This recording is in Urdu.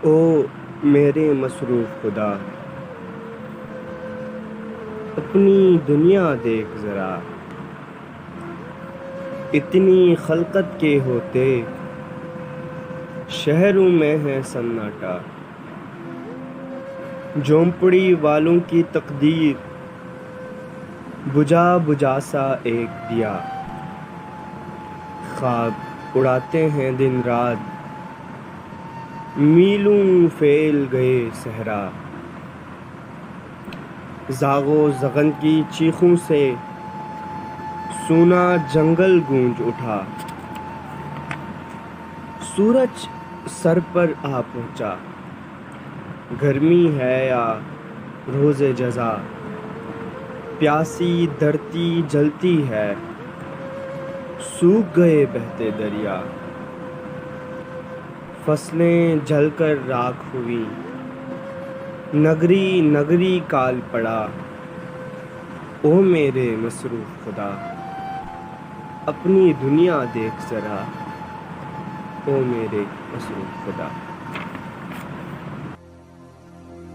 او میرے مصروف خدا، اپنی دنیا دیکھ ذرا، اتنی خلقت کے ہوتے شہروں میں ہے سناٹا، جھونپڑی والوں کی تقدیر بجھا بجھا سا ایک دیا، خواب اڑاتے ہیں دن رات، میلوں پھیل گئے صحرا، زاغ و زغن کی چیخوں سے سونا جنگل گونج اٹھا، سورج سر پر آ پہنچا، گرمی ہے یا روز جزا، پیاسی دھرتی جلتی ہے، سوکھ گئے بہتے دریا، فصلیں جل کر راکھ ہوئی، نگری نگری کال پڑا، او میرے مصروف خدا، اپنی دنیا دیکھ ذرا، او میرے مصروف خدا۔